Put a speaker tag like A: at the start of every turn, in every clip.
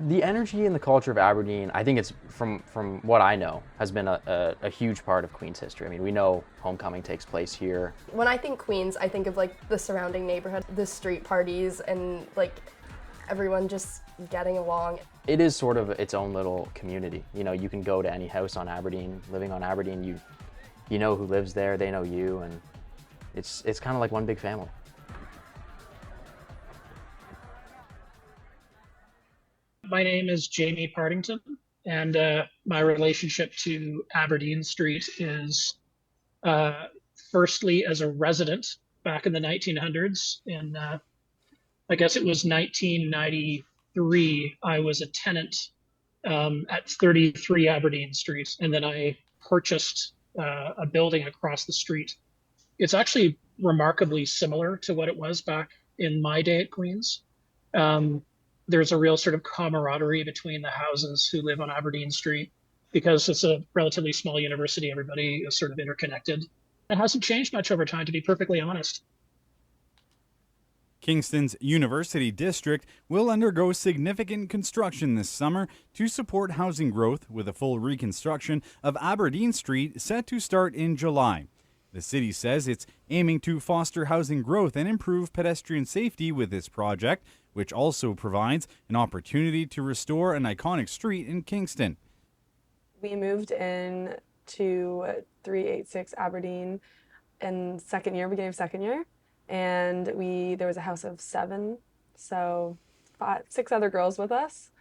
A: The energy and the culture of Aberdeen, I think it's from what I know, has been a huge part of Queen's history. I mean, we know homecoming takes place here.
B: When I think Queens, I think of like the surrounding neighborhood, the street parties, and like everyone just getting along.
A: It is sort of its own little community. You know, you can go to any house on Aberdeen, living on Aberdeen, you know who lives there, they know you, and it's kind of like one big family.
C: My name is Jamie Partington, and my relationship to Aberdeen Street is uh, firstly as a resident back in the 1900s. I guess it was 1993, I was a tenant at 33 Aberdeen Street, and then I purchased a building across the street. It's actually remarkably similar to what it was back in my day at Queens. Um, there's a real sort of camaraderie between the houses who live on Aberdeen Street because it's a relatively small university. Everybody is sort of interconnected. It hasn't changed much over time, to be perfectly honest.
D: Kingston's University District will undergo significant construction this summer to support housing growth, with a full reconstruction of Aberdeen Street set to start in July. The city says it's aiming to foster housing growth and improve pedestrian safety with this project, which also provides an opportunity to restore an iconic street in Kingston.
E: We moved in to 386 Aberdeen in second year, beginning of second year. And there was a house of 7, so 6 other girls with us.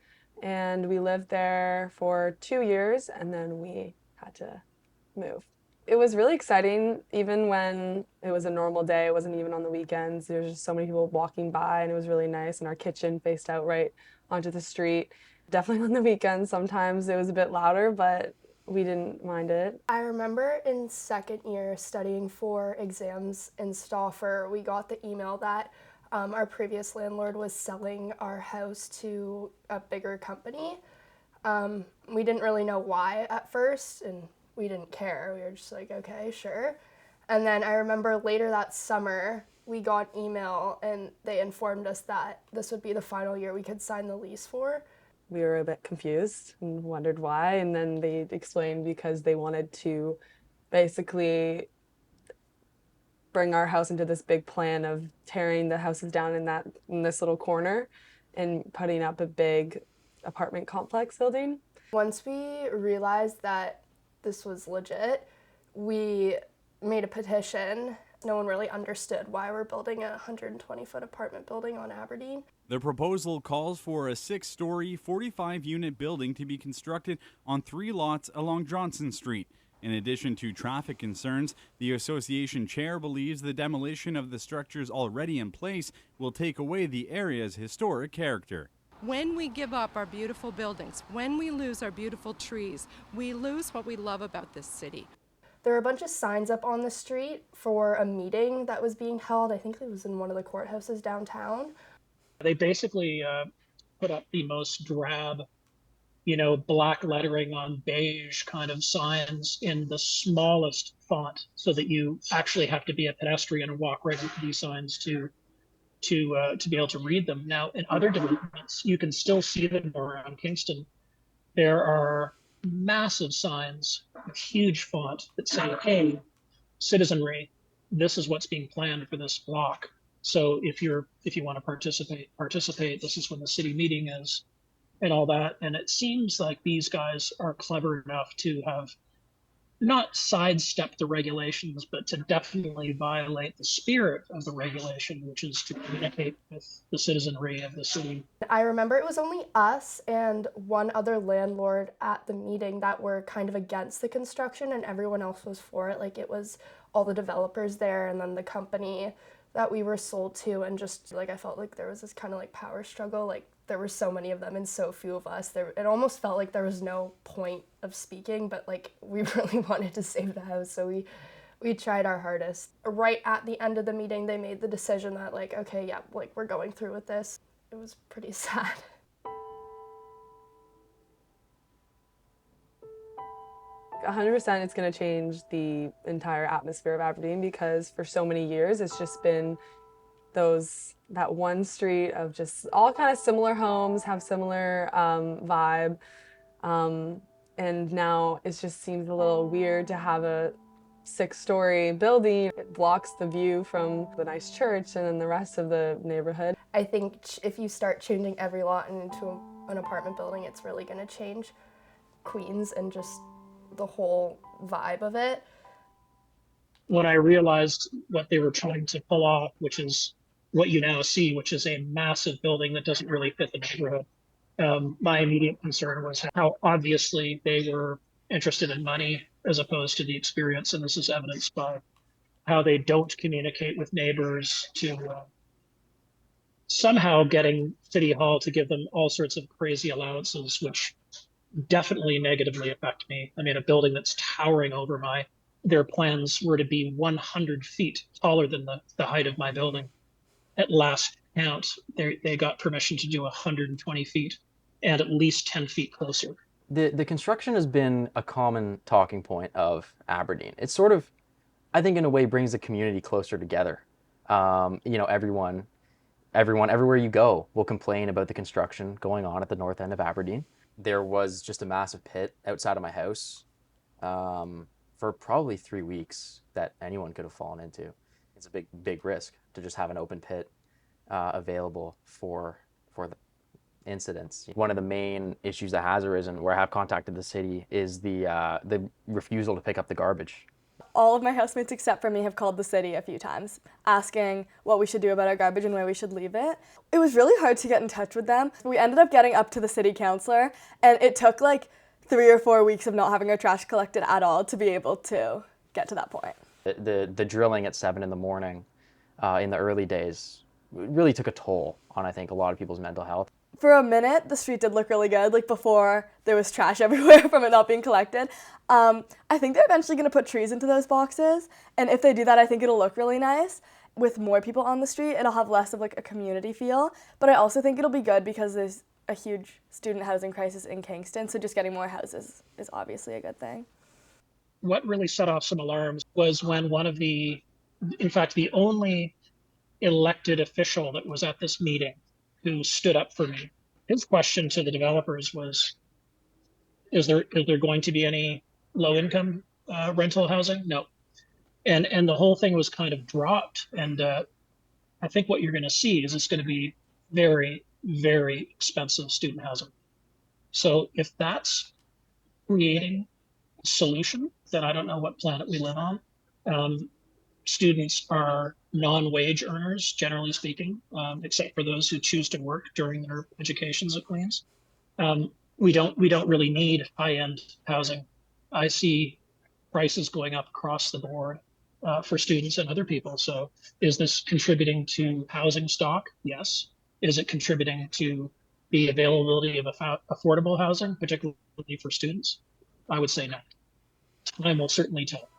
E: And we lived there for 2 years, and then we had to move. It was really exciting, even when it was a normal day. It wasn't even on the weekends. There was just so many people walking by, and it was really nice. And our kitchen faced out right onto the street. Definitely on the weekends, sometimes it was a bit louder, but we didn't mind it.
B: I remember in second year studying for exams in Stauffer, we got the email that our previous landlord was selling our house to a bigger company. We didn't really know why at first, and we didn't care. We were just like, okay, sure. And then I remember later that summer, we got email and they informed us that this would be the final year we could sign the lease for.
E: We were a bit confused and wondered why, and then they explained because they wanted to basically bring our house into this big plan of tearing the houses down in this little corner and putting up a big apartment complex building.
B: Once we realized that this was legit, we made a petition. No one really understood why we're building a 120-foot apartment building on Aberdeen.
D: The proposal calls for a 6-story, 45-unit building to be constructed on 3 lots along Johnson Street. In addition to traffic concerns, the association chair believes the demolition of the structures already in place will take away the area's historic character.
F: When we give up our beautiful buildings, when we lose our beautiful trees, we lose what we love about this city.
B: There were a bunch of signs up on the street for a meeting that was being held. I think it was in one of the courthouses downtown.
C: They basically put up the most drab, black lettering on beige kind of signs in the smallest font, so that you actually have to be a pedestrian and walk right into these signs to be able to read them. Now, in other developments, you can still see them around Kingston. There are massive signs, huge font that say, "Hey, citizenry, this is what's being planned for this block. So if you want to participate. This is when the city meeting is," and all that. And it seems like these guys are clever enough to have not sidestep the regulations, but to definitely violate the spirit of the regulation, which is to communicate with the citizenry of the city.
B: I remember it was only us and one other landlord at the meeting that were kind of against the construction, and everyone else was for it. Like, it was all the developers there and then the company that we were sold to, and just like I felt like there was this kind of like power struggle. Like, there were so many of them and so few of us. It almost felt like there was no point of speaking, but like we really wanted to save the house, so we tried our hardest. Right at the end of the meeting, they made the decision that like, okay, yeah, like we're going through with this. It was pretty sad.
E: 100% it's going to change the entire atmosphere of Aberdeen, because for so many years it's just been that one street of just all kind of similar homes, have similar vibe. And now it just seems a little weird to have a 6-story building. It blocks the view from the nice church and then the rest of the neighborhood.
B: I think if you start changing every lot into an apartment building, it's really going to change Queens and just the whole vibe of it.
C: When I realized what they were trying to pull off, which is what you now see, which is a massive building that doesn't really fit the neighborhood, my immediate concern was how obviously they were interested in money as opposed to the experience. And this is evidenced by how they don't communicate with neighbors, to somehow getting City Hall to give them all sorts of crazy allowances, which definitely negatively affect me. I mean, a building that's towering over their plans were to be 100 feet taller than the height of my building. At last count, they got permission to do 120 feet and at least 10 feet closer.
A: The construction has been a common talking point of Aberdeen. It's sort of, I think in a way, brings the community closer together. Everyone, everywhere you go will complain about the construction going on at the north end of Aberdeen. There was just a massive pit outside of my house for probably 3 weeks that anyone could have fallen into. It's a big risk to just have an open pit available for the incidents. One of the main issues that has arisen, where I have contacted the city, is the refusal to pick up the garbage.
G: All of my housemates except for me have called the city a few times, asking what we should do about our garbage and where we should leave it. It was really hard to get in touch with them. We ended up getting up to the city councillor, and it took like 3 or 4 weeks of not having our trash collected at all to be able to get to that point.
A: The drilling at 7 in the morning in the early days really took a toll on, I think, a lot of people's mental health.
G: For a minute, the street did look really good, like before there was trash everywhere from it not being collected. I think they're eventually going to put trees into those boxes, and if they do that, I think it'll look really nice. With more people on the street, it'll have less of like a community feel, but I also think it'll be good because there's a huge student housing crisis in Kingston, so just getting more houses is obviously a good thing.
C: What really set off some alarms was when in fact, the only elected official that was at this meeting who stood up for me, his question to the developers was, is there going to be any low-income rental housing? No. And the whole thing was kind of dropped. And I think what you're going to see is it's going to be very, very expensive student housing. So if that's creating a solution, then I don't know what planet we live on. Students are non-wage earners, generally speaking, except for those who choose to work during their educations at Queens. We don't really need high-end housing. I see prices going up across the board for students and other people. So is this contributing to housing stock? Yes. Is it contributing to the availability of affordable housing, particularly for students? I would say no. Time will certainly tell.